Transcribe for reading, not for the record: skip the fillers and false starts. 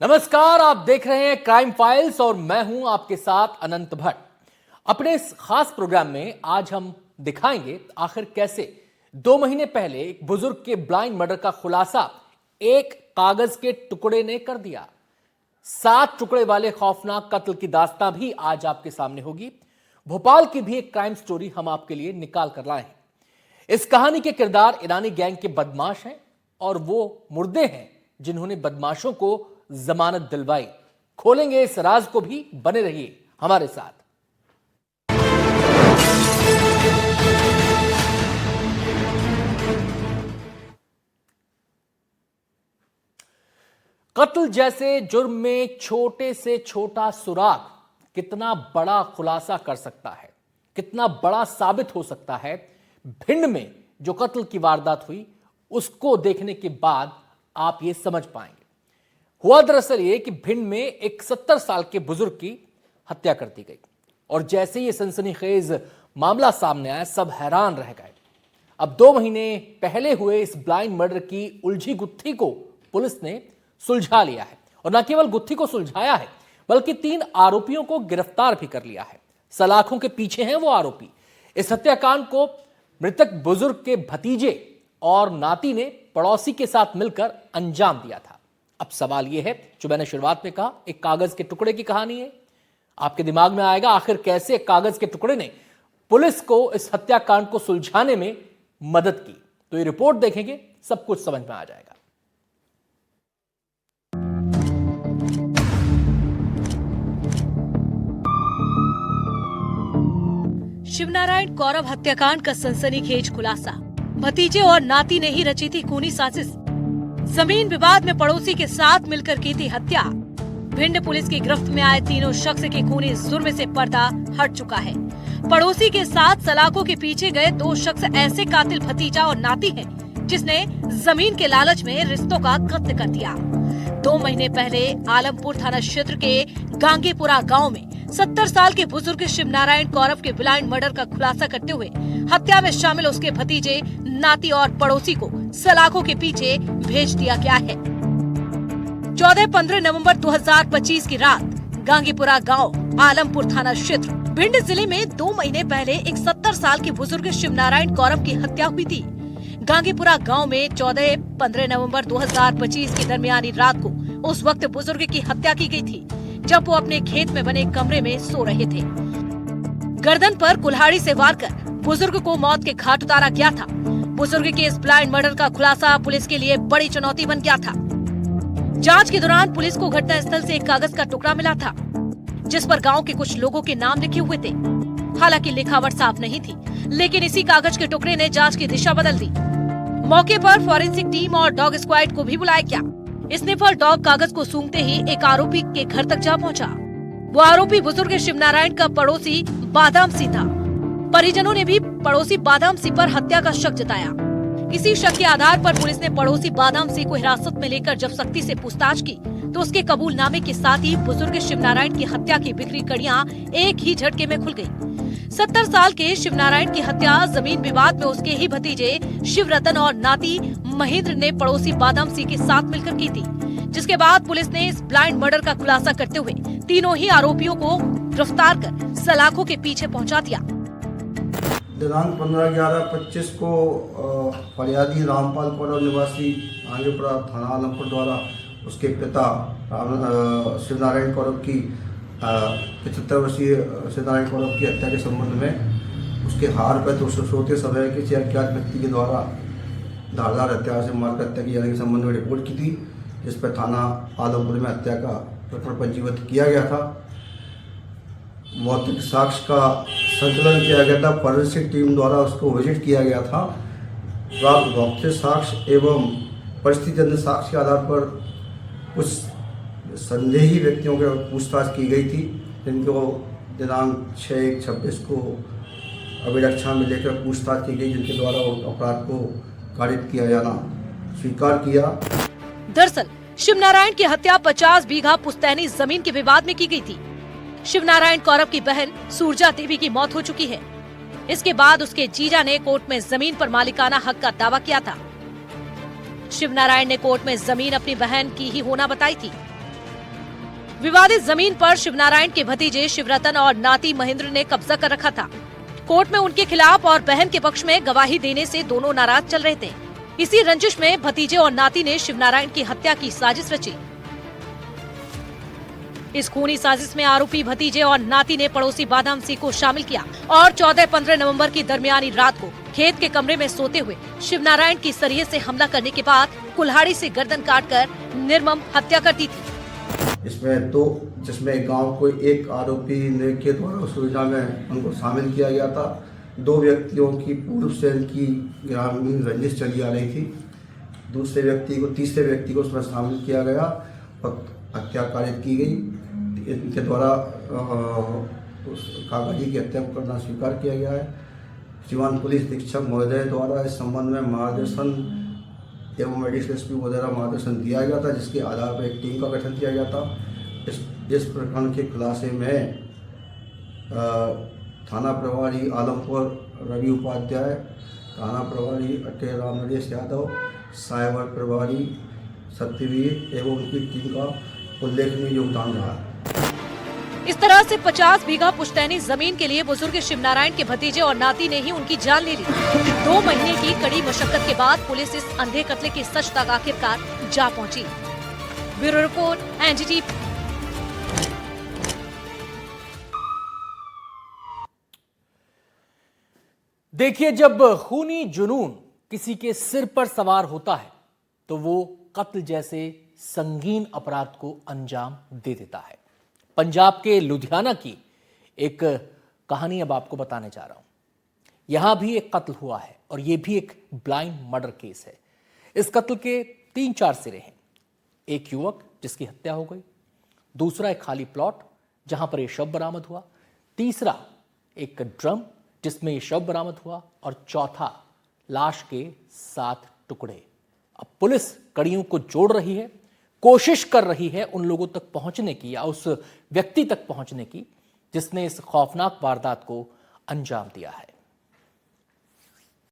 नमस्कार, आप देख रहे हैं क्राइम फाइल्स और मैं हूं आपके साथ अनंत भट्ट। अपने इस खास प्रोग्राम में आज हम दिखाएंगे आखिर कैसे 2 महीने पहले एक बुजुर्ग के ब्लाइंड मर्डर का खुलासा एक कागज के टुकड़े ने कर दिया। 7 टुकड़े वाले खौफनाक कत्ल की दास्तां भी आज आपके सामने होगी। भोपाल की भी एक क्राइम स्टोरी हम आपके लिए निकाल कर लाए हैं। इस कहानी के किरदार ईरानी गैंग के बदमाश हैं और वो मुर्दे हैं जिन्होंने बदमाशों को जमानत दिलवाई। खोलेंगे इस राज को भी, बने रहिए हमारे साथ। कत्ल जैसे जुर्म में छोटे से छोटा सुराग कितना बड़ा खुलासा कर सकता है, कितना बड़ा साबित हो सकता है। भिंड में जो कत्ल की वारदात हुई उसको देखने के बाद आप ये समझ पाएंगे। हुआ दरअसल ये कि भिंड में एक 70 साल के बुजुर्ग की हत्या कर दी गई और जैसे ये सनसनीखेज मामला सामने आया, सब हैरान रह गए। अब 2 महीने पहले हुए इस ब्लाइंड मर्डर की उलझी गुत्थी को पुलिस ने सुलझा लिया है और न केवल गुत्थी को सुलझाया है बल्कि 3 आरोपियों को गिरफ्तार भी कर लिया है। सलाखों के पीछे हैं वो आरोपी। इस हत्याकांड को मृतक बुजुर्ग के भतीजे और नाती ने पड़ोसी के साथ मिलकर अंजाम दिया था। अब सवाल यह है, जो मैंने शुरुआत में कहा, एक कागज के टुकड़े की कहानी है। आपके दिमाग में आएगा आखिर कैसे कागज के टुकड़े ने पुलिस को इस हत्याकांड को सुलझाने में मदद की। तो ये रिपोर्ट देखेंगे, सब कुछ समझ में आ जाएगा। शिवनारायण कौरव हत्याकांड का सनसनीखेज खुलासा। भतीजे और नाती ने ही रची थी खूनी साजिश। जमीन विवाद में पड़ोसी के साथ मिलकर की थी हत्या। भिंड पुलिस की गिरफ्त में आए तीनों शख्स के खूनी जुर्म से पर्दा हट चुका है। पड़ोसी के साथ सलाखों के पीछे गए 2 शख्स ऐसे कातिल भतीजा और नाती हैं जिसने जमीन के लालच में रिश्तों का कत्ल कर दिया। 2 महीने पहले आलमपुर थाना क्षेत्र के गांगीपुरा गांव में 70 साल के बुजुर्ग शिवनारायण कौरव के ब्लाइंड मर्डर का खुलासा करते हुए हत्या में शामिल उसके भतीजे, नाती और पड़ोसी को सलाखों के पीछे भेज दिया गया है। 14-15 नवंबर 2025 की रात गांगीपुरा गांव, आलमपुर थाना क्षेत्र, भिंड जिले में 2 महीने पहले एक 70 साल के बुजुर्ग शिवनारायण कौरव की हत्या हुई थी। गांगीपुरा गांव में 14-15 नवंबर 2025 की दरमियानी रात को उस वक्त बुजुर्ग की हत्या की गई थी जब वो अपने खेत में बने कमरे में सो रहे थे। गर्दन पर कुल्हाड़ी से वार कर बुजुर्ग को मौत के घाट उतारा गया था। बुजुर्ग के इस ब्लाइंड मर्डर का खुलासा पुलिस के लिए बड़ी चुनौती बन गया था। जांच के दौरान पुलिस को घटना स्थल से एक कागज का टुकड़ा मिला था जिस पर गांव के कुछ लोगों के नाम लिखे हुए थे। हालांकि लिखावट साफ नहीं थी, लेकिन इसी कागज के टुकड़े ने जांच की दिशा बदल दी। मौके पर फॉरेंसिक टीम और डॉग स्क्वाड को भी बुलाया गया। स्निफर डॉग कागज को सूंघते ही एक आरोपी के घर तक जा पहुंचा। वो आरोपी बुजुर्ग शिवनारायण का पड़ोसी बादाम सी था। परिजनों ने भी पड़ोसी बादाम सी पर हत्या का शक जताया। इसी शक के आधार पर पुलिस ने पड़ोसी बादाम सी को हिरासत में लेकर जब सख्ती से पूछताछ की तो उसके कबूलनामे के साथ ही बुजुर्ग शिवनारायण की हत्या की बिखरी कड़ियां एक ही झटके में खुल गयी। 70 साल के शिवनारायण की हत्या जमीन विवाद में उसके ही भतीजे शिवरतन और नाती महेंद्र ने पड़ोसी बादाम सी के साथ मिलकर की थी, जिसके बाद पुलिस ने इस ब्लाइंड मर्डर का खुलासा करते हुए तीनों ही आरोपियों को गिरफ्तार कर सलाखों के पीछे पहुंचा दिया। दिनांक 15/11/25 को फरियादी रामपाल कौरव निवासी गांगीपुरा थाना आलमपुर द्वारा उसके पिता शिवनारायण कौरव की 75 वर्षीय शिवनारायण कौरव की हत्या के संबंध में उसके हार पर तो सोते समय किसी अज्ञात व्यक्ति के द्वारा धारदार हथियार से मारकर हत्या की जाने के संबंध में रिपोर्ट की थी, जिस पर थाना आलमपुर में हत्या का प्रकरण पंजीबद्ध किया गया था। भौतिक साक्ष्य का संकलन किया गया था। फॉरेंसिक टीम द्वारा उसको विजिट किया गया था। प्राप्त भौतिक साक्ष्य एवं परिस्थितिजन्य साक्ष्य के आधार पर कुछ संदेही व्यक्तियों के पूछताछ की गई थी, जिनको दिनांक 6/1/26 को अभिरक्षा में लेकर पूछताछ की गई, जिनके द्वारा अपराध को कारित किया जाना स्वीकार किया। दरअसल शिवनारायण की हत्या 50 बीघा पुश्तैनी जमीन के विवाद में की गई थी। शिवनारायण कौरव की बहन सूरजा देवी की मौत हो चुकी है। इसके बाद उसके जीजा ने कोर्ट में जमीन पर मालिकाना हक का दावा किया था। शिवनारायण ने कोर्ट में जमीन अपनी बहन की ही होना बताई थी। विवादित जमीन पर शिवनारायण के भतीजे शिवरतन और नाती महेंद्र ने कब्जा कर रखा था। कोर्ट में उनके खिलाफ और बहन के पक्ष में गवाही देने से दोनों नाराज चल रहे थे। इसी रंजिश में भतीजे और नाती ने शिवनारायण की हत्या की साजिश रची। इस खूनी साजिश में आरोपी भतीजे और नाती ने पड़ोसी बादाम सिंह को शामिल किया और 14-15 नवंबर की दरमियानी रात को खेत के कमरे में सोते हुए शिवनारायण की सरिये से हमला करने के बाद कुल्हाड़ी से गर्दन काटकर निर्मम हत्या कर दी थी। जिसमें गांव को एक आरोपी ने के द्वारा सुविधा में उनको शामिल किया गया था। 2 व्यक्तियों की पूर्व से इनकी ग्रामीण रंजिश चली आ रही थी। तीसरे व्यक्ति को उसमें शामिल किया गया और हत्या कारित की गई। इनके द्वारा उस काकाजी की हत्या करना स्वीकार किया गया है। सीवान पुलिस अधीक्षक महोदय द्वारा इस संबंध में मार्गदर्शन एवं एडिशनल एसपी वगैरह मार्गदर्शन दिया गया था, जिसके आधार पर एक टीम का गठन किया गया था। इस प्रकरण के खुलासे में थाना प्रभारी आलमपुर रवि उपाध्याय, थाना प्रभारी अटे राम नरेश यादव, साइबर प्रभारी सत्यवीर एवं उनकी टीम का उल्लेखनीय योगदान रहा। इस तरह से 50 बीघा पुश्तैनी जमीन के लिए बुजुर्ग शिवनारायण के भतीजे और नाती ने ही उनकी जान ले ली। 2 महीने की कड़ी मशक्कत के बाद पुलिस इस अंधे कत्ले के सच तक आखिरकार जा पहुंची। Bureau report, NDTV. देखिए, जब खूनी जुनून किसी के सिर पर सवार होता है तो वो कत्ल जैसे संगीन अपराध को अंजाम दे देता है। पंजाब के लुधियाना की एक कहानी अब आपको बताने जा रहा हूं। यहां भी एक कत्ल हुआ है और यह भी एक ब्लाइंड मर्डर केस है। इस कत्ल के 3-4 सिरे हैं। एक युवक जिसकी हत्या हो गई, दूसरा एक खाली प्लॉट जहां पर यह शव बरामद हुआ, तीसरा एक ड्रम जिसमें यह शव बरामद हुआ और चौथा लाश के 7 टुकड़े। अब पुलिस कड़ियों को जोड़ रही है, कोशिश कर रही है उन लोगों तक पहुंचने की या उस व्यक्ति तक पहुंचने की जिसने इस खौफनाक वारदात को अंजाम दिया है।